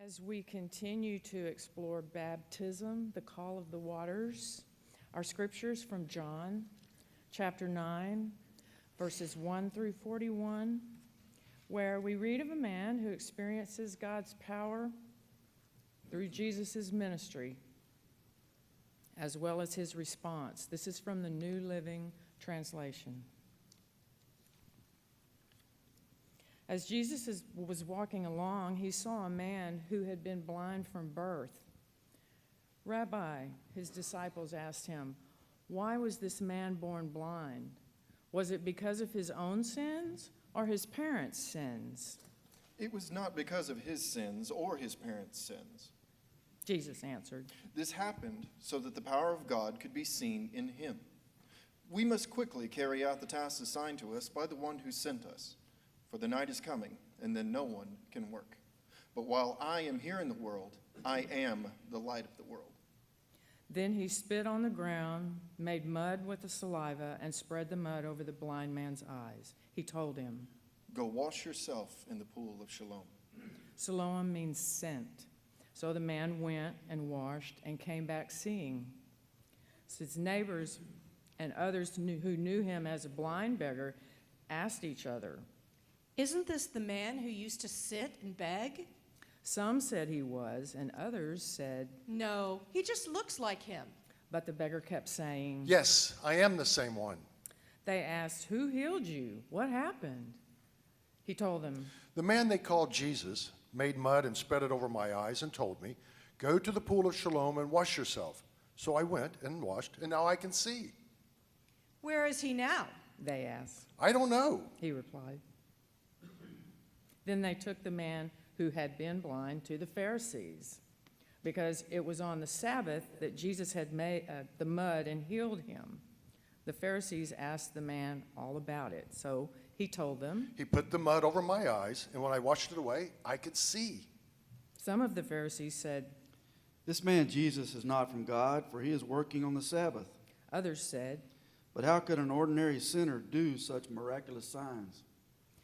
As we continue to explore baptism, the call of the waters, our scriptures from John chapter 9, verses 1 through 41, where we read of a man who experiences God's power through Jesus' ministry, as well as his response. This is from the New Living Translation. As Jesus was walking along, he saw a man who had been blind from birth. "Rabbi," his disciples asked him, "why was this man born blind? Was it because of his own sins or his parents' sins?" It was not because of his sins or his parents' sins. Jesus answered, This happened so that the power of God could be seen in him. We must quickly carry out the tasks assigned to us by the one who sent us. For the night is coming, and then no one can work. But while I am here in the world, I am the light of the world. Then he spit on the ground, made mud with the saliva, and spread the mud over the blind man's eyes. He told him, Go wash yourself in the pool of Siloam. Siloam means sent. So the man went and washed and came back seeing. So his neighbors and others who knew him as a blind beggar asked each other, Isn't this the man who used to sit and beg? Some said he was, and others said, No, he just looks like him. but the beggar kept saying, Yes, I am the same one. They asked, Who healed you? What happened? He told them, The man they called Jesus made mud and spread it over my eyes and told me, Go to the pool of Siloam and wash yourself. So I went and washed, and now I can see. Where is he now? They asked. I don't know. He replied. Then they took the man who had been blind to the Pharisees, because it was on the Sabbath that Jesus had made the mud and healed him. The Pharisees asked the man all about it, so he told them. He put the mud over my eyes, and when I washed it away, I could see. Some of the Pharisees said. This man Jesus is not from God, for he is working on the Sabbath. Others said. But how could an ordinary sinner do such miraculous signs?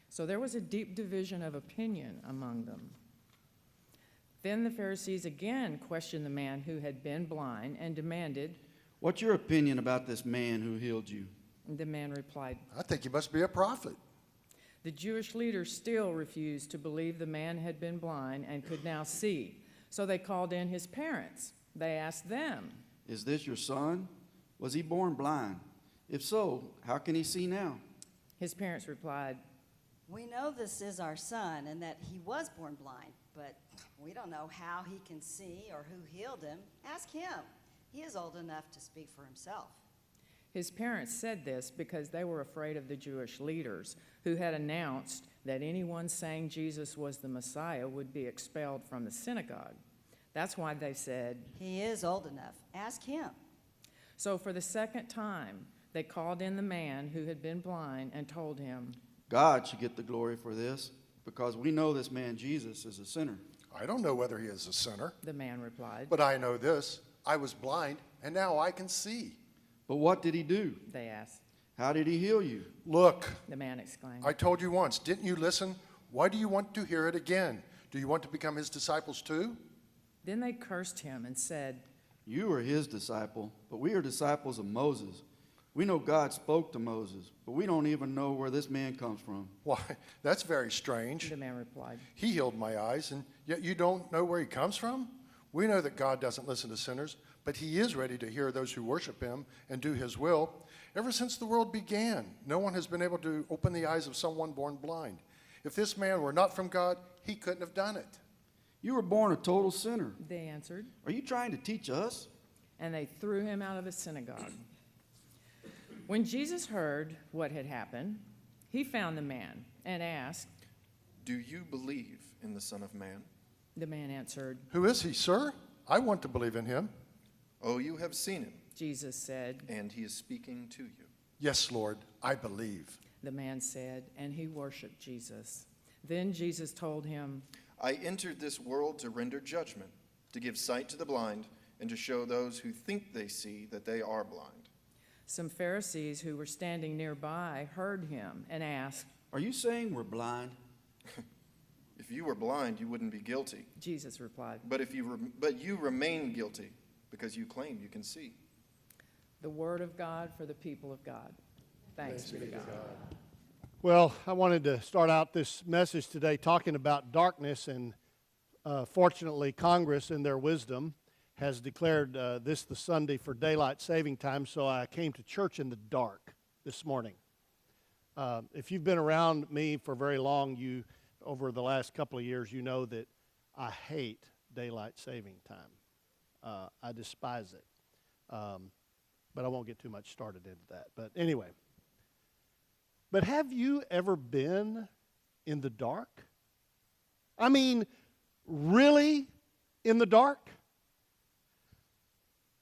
So there was a deep division of opinion among them. Then the Pharisees again questioned the man who had been blind and demanded. What's your opinion about this man who healed you? And the man replied, I think he must be a prophet. The Jewish leaders still refused to believe the man had been blind and could now see. So they called in his parents. They asked them, Is this your son? Was he born blind? If so, how can he see now? His parents replied, We know this is our son and that he was born blind, but we don't know how he can see or who healed him. Ask him. He is old enough to speak for himself. His parents said this because they were afraid of the Jewish leaders who had announced that anyone saying Jesus was the Messiah would be expelled from the synagogue. That's why they said, He is old enough. Ask him. So for the second time, they called in the man who had been blind and told him, God should get the glory for this, because we know this man Jesus is a sinner. I don't know whether he is a sinner, the man replied. but I know this. I was blind, and now I can see. But what did he do? They asked. How did he heal you? Look, The man exclaimed. I told you once. Didn't you listen? Why do you want to hear it again? Do you want to become his disciples too? Then they cursed him and said, You are his disciple, but we are disciples of Moses. We know God spoke to Moses, but we don't even know where this man comes from. Why, that's very strange. The man replied. He healed my eyes, and yet you don't know where he comes from? We know that God doesn't listen to sinners, but he is ready to hear those who worship him and do his will. Ever since the world began, no one has been able to open the eyes of someone born blind. If this man were not from God, he couldn't have done it. You were born a total sinner. They answered, Are you trying to teach us? and they threw him out of the synagogue. When Jesus heard what had happened, he found the man and asked. Do you believe in the Son of Man? The man answered, Who is he, sir? I want to believe in him. Oh, you have seen him, Jesus said. and he is speaking to you. Yes, Lord, I believe. The man said, and he worshiped Jesus. Then Jesus told him, I entered this world to render judgment, to give sight to the blind, and to show those who think they see that they are blind. Some Pharisees who were standing nearby heard him and asked, Are you saying we're blind? If If you were blind, you wouldn't be guilty. Jesus replied, But you remain guilty because you claim you can see. "The word of God for the people of God. Thanks be to God." Well, I wanted to start out this message today talking about darkness, and fortunately, Congress, in their wisdom, has declared this the Sunday for daylight saving time, so I came to church in the dark this morning. If you've been around me for very long, over the last couple of years, you know that I hate daylight saving time. I despise it. But I won't get too much started into that. But anyway. But have you ever been in the dark? I mean, really in the dark?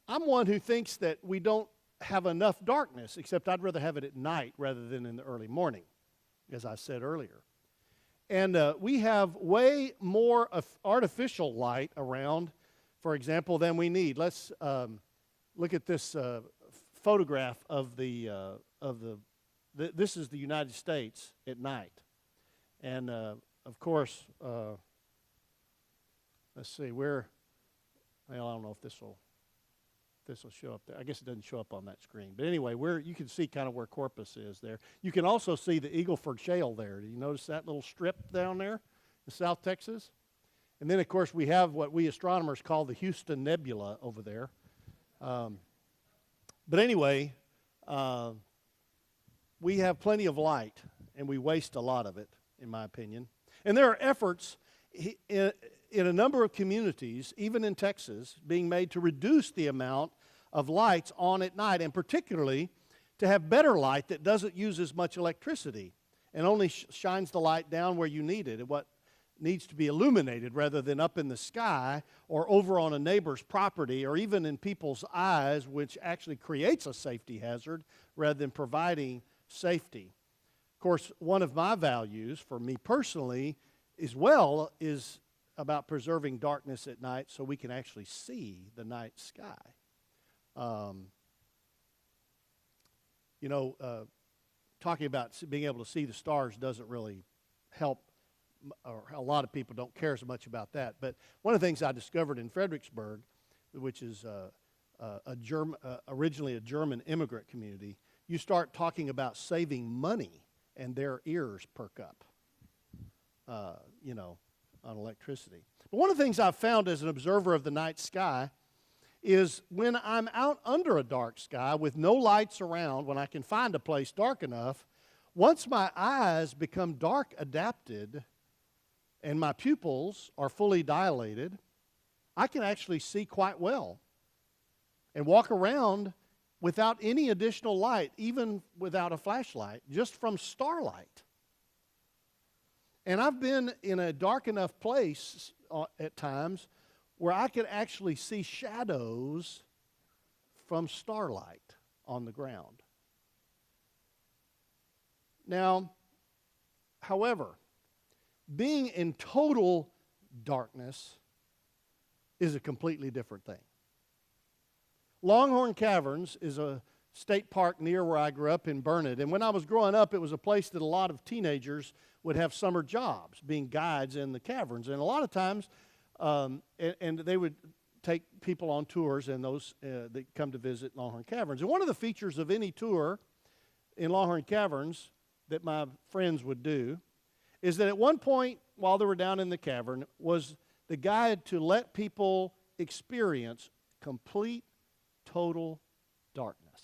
I'm one who thinks that we don't have enough darkness, except I'd rather have it at night rather than in the early morning, as I said earlier. And we have way more artificial light around, for example, than we need. Let's look at this photograph of this is the United States at night. And, of course, let's see, well, I don't know if this will show up there. I guess it doesn't show up on that screen. But anyway, you can see kind of where Corpus is there. You can also see the Eagleford Shale there. Do you notice that little strip down there in South Texas? And then, of course, we have what we astronomers call the Houston Nebula over there. But anyway, we have plenty of light, and we waste a lot of it, in my opinion. And there are efforts in a number of communities, even in Texas, being made to reduce the amount of lights on at night, and particularly to have better light that doesn't use as much electricity and only shines the light down where you need it, what needs to be illuminated rather than up in the sky or over on a neighbor's property or even in people's eyes, which actually creates a safety hazard rather than providing safety. Of course, one of my values for me personally as well is about preserving darkness at night so we can actually see the night sky. Talking about being able to see the stars doesn't really help, or a lot of people don't care as much about that. But one of the things I discovered in Fredericksburg, which is originally a German immigrant community, you start talking about saving money, and their ears perk up, on electricity. But one of the things I've found as an observer of the night sky is when I'm out under a dark sky with no lights around, when I can find a place dark enough, once my eyes become dark adapted and my pupils are fully dilated, I can actually see quite well and walk around without any additional light, even without a flashlight, just from starlight. And I've been in a dark enough place at times where I could actually see shadows from starlight on the ground. Now, however, being in total darkness is a completely different thing. Longhorned Caverns is a state park near where I grew up in Burnett. And when I was growing up, it was a place that a lot of teenagers would have summer jobs, being guides in the caverns. And a lot of times, and they would take people on tours, and those that come to visit Longhorned Caverns. And one of the features of any tour in Longhorned Caverns that my friends would do is that at one point while they were down in the cavern was the guide to let people experience complete, total darkness.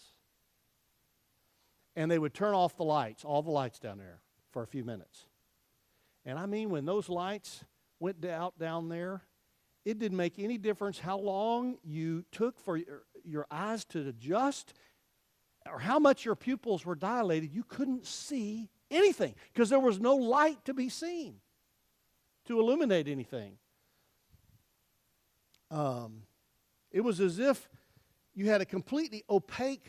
And they would turn off the lights, all the lights down there, for a few minutes. And I mean, when those lights went out down there, it didn't make any difference how long you took for your eyes to adjust or how much your pupils were dilated. You couldn't see anything because there was no light to be seen to illuminate anything. It was as if you had a completely opaque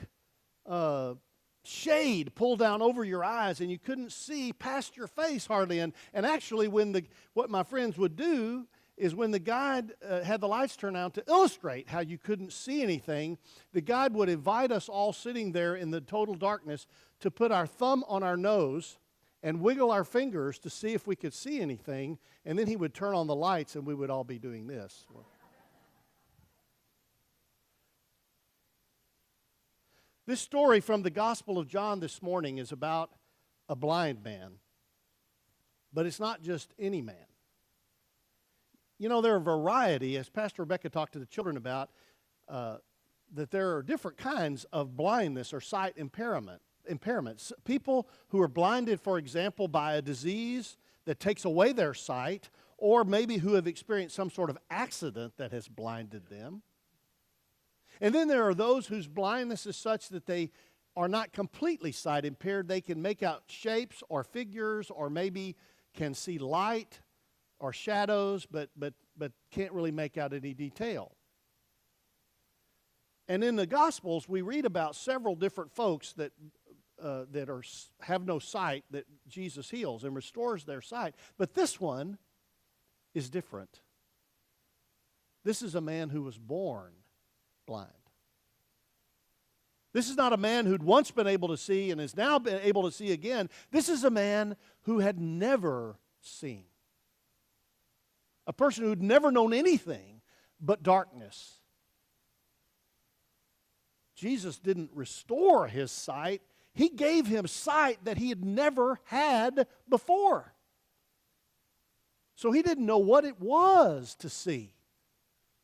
shade pulled down over your eyes, and you couldn't see past your face hardly. And actually, what my friends would do is when the guide had the lights turned on to illustrate how you couldn't see anything, the guide would invite us all sitting there in the total darkness to put our thumb on our nose and wiggle our fingers to see if we could see anything, and then he would turn on the lights and we would all be doing this. This story from the Gospel of John this morning is about a blind man, but it's not just any man. You know, there are a variety, as Pastor Rebecca talked to the children about, that there are different kinds of blindness or sight impairments. People who are blinded, for example, by a disease that takes away their sight, or maybe who have experienced some sort of accident that has blinded them. And then there are those whose blindness is such that they are not completely sight impaired. They can make out shapes or figures, or maybe can see light or shadows, but can't really make out any detail. And in the Gospels, we read about several different folks that have no sight that Jesus heals and restores their sight. But this one is different. This is a man who was born blind. This is not a man who'd once been able to see and has now been able to see again. This is a man who had never seen. A person who'd never known anything but darkness. Jesus didn't restore his sight. He gave him sight that he had never had before. So he didn't know what it was to see.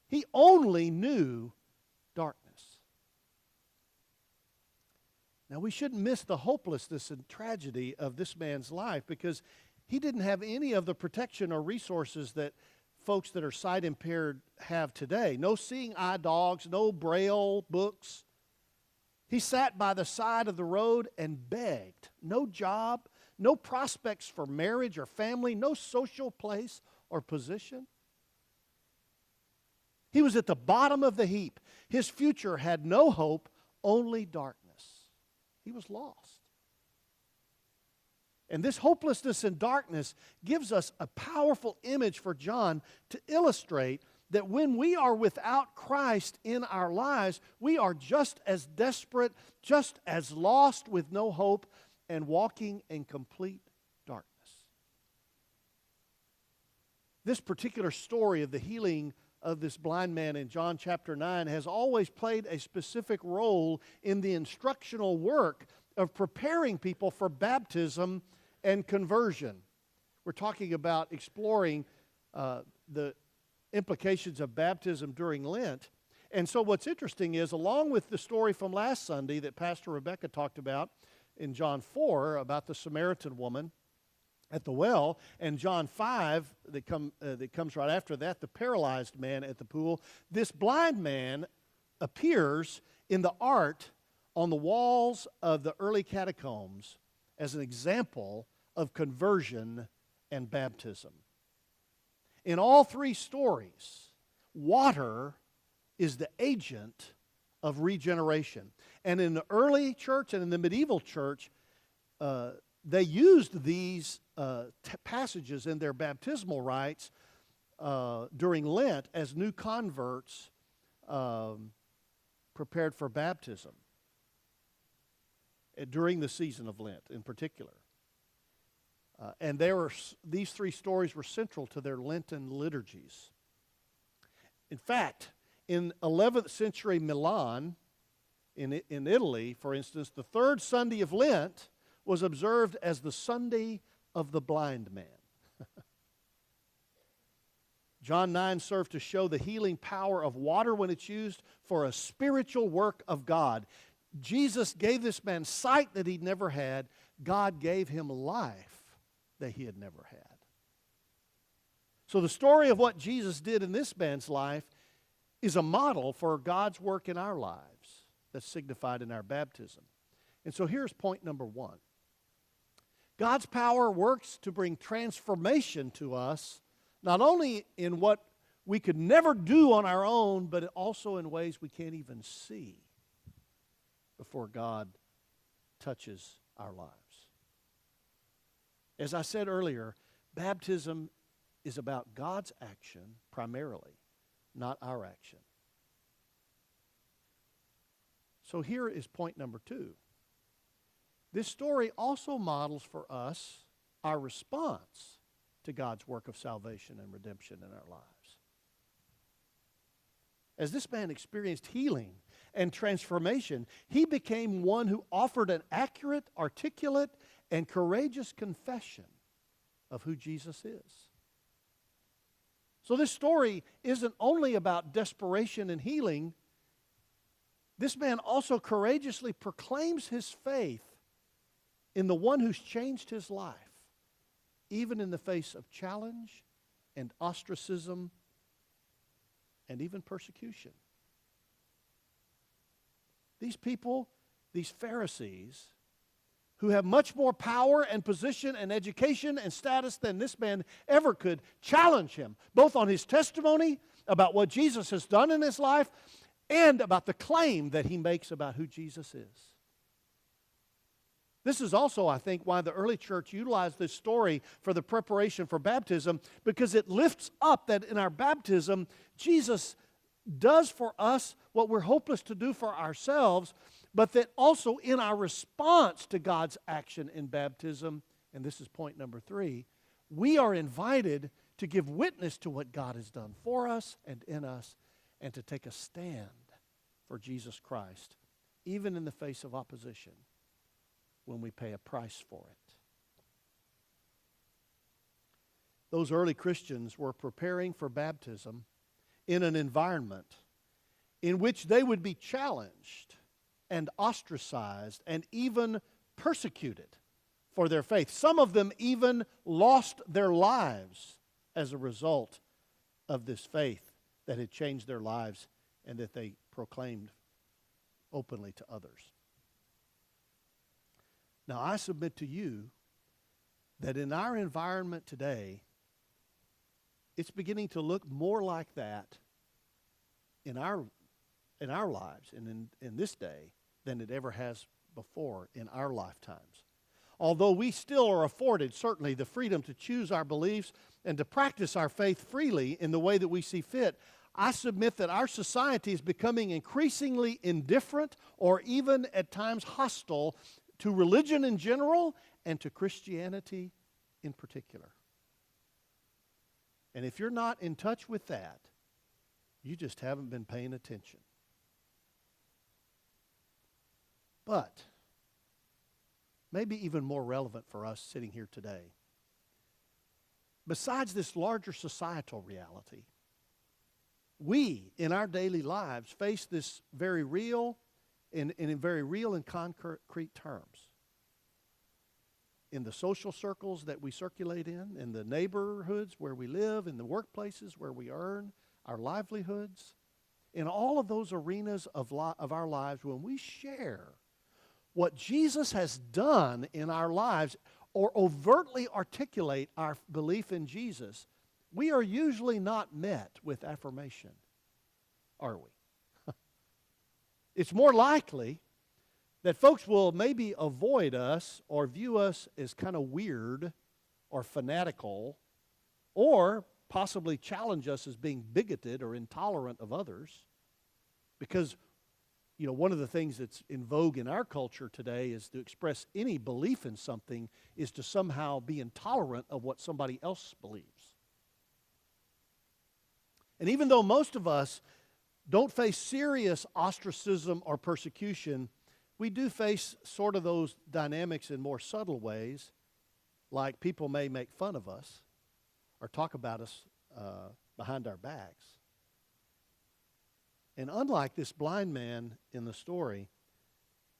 He only knew darkness. Now, we shouldn't miss the hopelessness and tragedy of this man's life, because he didn't have any of the protection or resources that folks that are sight impaired have today. No seeing eye dogs, no braille books. He sat by the side of the road and begged. No job, no prospects for marriage or family, no social place or position. He was at the bottom of the heap. His future had no hope, only darkness. He was lost. And this hopelessness and darkness gives us a powerful image for John to illustrate that when we are without Christ in our lives, we are just as desperate, just as lost with no hope, and walking in complete darkness. This particular story of the healing of this blind man in John chapter 9 has always played a specific role in the instructional work of preparing people for baptism and conversion. We're talking about exploring the implications of baptism during Lent. And so what's interesting is, along with the story from last Sunday that Pastor Rebecca talked about in John 4 about the Samaritan woman at the well, and John 5 that comes right after that, the paralyzed man at the pool, this blind man appears in the art on the walls of the early catacombs as an example of conversion and baptism. In all three stories, water is the agent of regeneration. And in the early church and in the medieval church, they used these passages in their baptismal rites during Lent as new converts prepared for baptism during the season of Lent in particular. And these three stories were central to their Lenten liturgies. In fact, in 11th century Milan, in Italy, for instance, the third Sunday of Lent was observed as the Sunday of the blind man. John 9 served to show the healing power of water when it's used for a spiritual work of God. Jesus gave this man sight that he'd never had. God gave him life that he had never had. So the story of what Jesus did in this man's life is a model for God's work in our lives that's signified in our baptism. And so here's point number one. God's power works to bring transformation to us, not only in what we could never do on our own, but also in ways we can't even see before God touches our lives. As I said earlier, baptism is about God's action primarily, not our action. So here is point number two. This story also models for us our response to God's work of salvation and redemption in our lives. As this man experienced healing and transformation, he became one who offered an accurate, articulate, and courageous confession of who Jesus is. So this story isn't only about desperation and healing. This man also courageously proclaims his faith in the one who's changed his life, even in the face of challenge and ostracism and even persecution. These people, these Pharisees, who have much more power and position and education and status than this man ever could, challenge him, both on his testimony about what Jesus has done in his life and about the claim that he makes about who Jesus is. This is also, I think, why the early church utilized this story for the preparation for baptism, because it lifts up that in our baptism, Jesus does for us what we're hopeless to do for ourselves, but that also in our response to God's action in baptism, and this is point number 3, we are invited to give witness to what God has done for us and in us, and to take a stand for Jesus Christ, even in the face of opposition, when we pay a price for it. Those early Christians were preparing for baptism in an environment in which they would be challenged and ostracized and even persecuted for their faith. Some of them even lost their lives as a result of this faith that had changed their lives and that they proclaimed openly to others. Now, I submit to you that in our environment today, it's beginning to look more like that in our lives and in this day than it ever has before in our lifetimes. Although we still are afforded, certainly, the freedom to choose our beliefs and to practice our faith freely in the way that we see fit, I submit that our society is becoming increasingly indifferent or even at times hostile to religion in general and to Christianity in particular. And if you're not in touch with that, you just haven't been paying attention. But maybe even more relevant for us sitting here today, besides this larger societal reality, we in our daily lives face this very real in very real and concrete terms. In the social circles that we circulate in the neighborhoods where we live, in the workplaces where we earn our livelihoods, in all of those arenas of our lives, when we share what Jesus has done in our lives or overtly articulate our belief in Jesus, we are usually not met with affirmation, are we? It's more likely that folks will maybe avoid us or view us as kind of weird or fanatical, or possibly challenge us as being bigoted or intolerant of others. Because, one of the things that's in vogue in our culture today is to express any belief in something is to somehow be intolerant of what somebody else believes. And even though most of us don't face serious ostracism or persecution, we do face sort of those dynamics in more subtle ways, like people may make fun of us or talk about us behind our backs. And unlike this blind man in the story,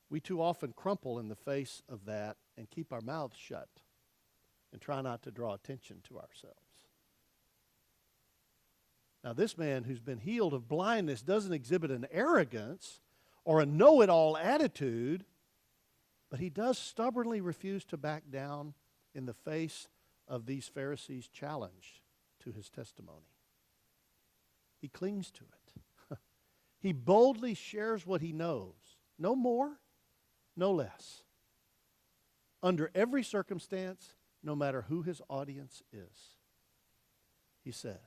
we too often crumple in the face of that and keep our mouths shut and try not to draw attention to ourselves. Now, this man who's been healed of blindness doesn't exhibit an arrogance or a know-it-all attitude, but he does stubbornly refuse to back down in the face of these Pharisees' challenge to his testimony. He clings to it. He boldly shares what he knows, no more, no less, under every circumstance, no matter who his audience is. He says,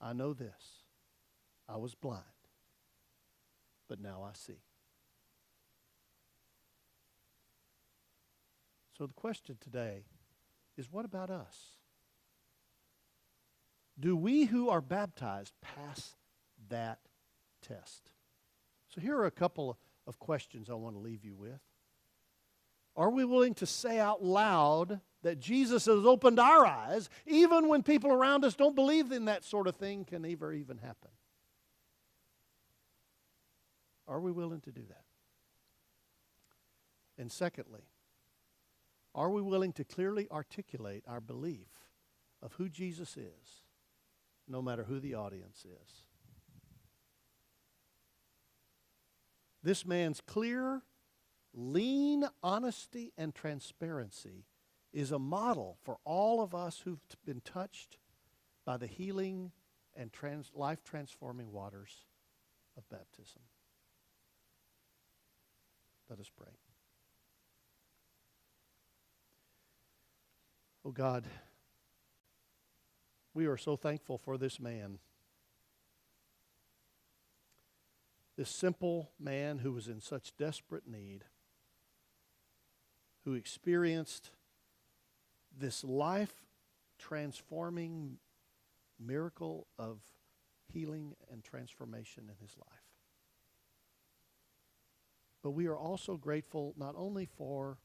I know this. I was blind, but now I see. So the question today is what about us? Do we who are baptized pass that test? So here are a couple of questions I want to leave you with. Are we willing to say out loud that Jesus has opened our eyes, even when people around us don't believe in that sort of thing can ever even happen? Are we willing to do that? And secondly, are we willing to clearly articulate our belief of who Jesus is, no matter who the audience is? This man's clear, lean honesty and transparency is a model for all of us who've been touched by the healing and life-transforming waters of baptism. Let us pray. Oh God, we are so thankful for this man. This simple man who was in such desperate need, who experienced this life-transforming miracle of healing and transformation in his life. But we are also grateful not only for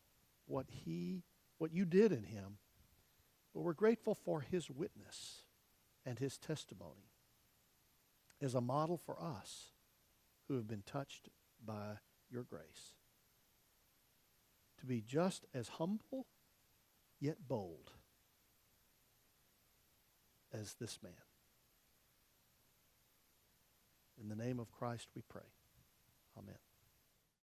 what you did in him, but we're grateful for his witness and his testimony as a model for us who have been touched by your grace. To be just as humble yet bold as this man. In the name of Christ we pray. Amen.